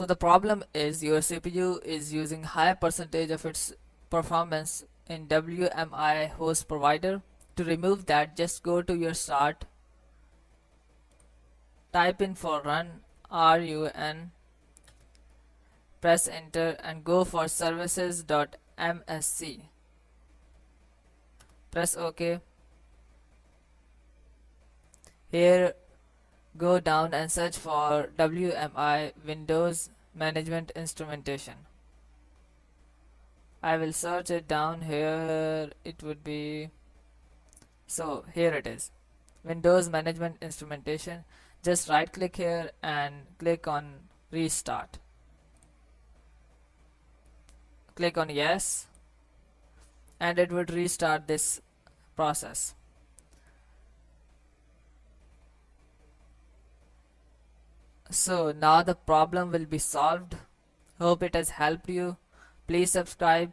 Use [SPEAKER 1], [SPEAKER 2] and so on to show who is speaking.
[SPEAKER 1] the problem is your CPU is using high percentage of its performance in WMI host provider. To remove that, just go to your start, type in for run RUN, press enter and go for services.msc. Press OK. Here go down and search for WMI Windows Management Instrumentation. I will search it down here. It would be, so here it is, Windows Management Instrumentation. Just right click here and click on restart. Click on yes and it would restart this process. So now the problem will be solved. Hope it has helped you. Please subscribe.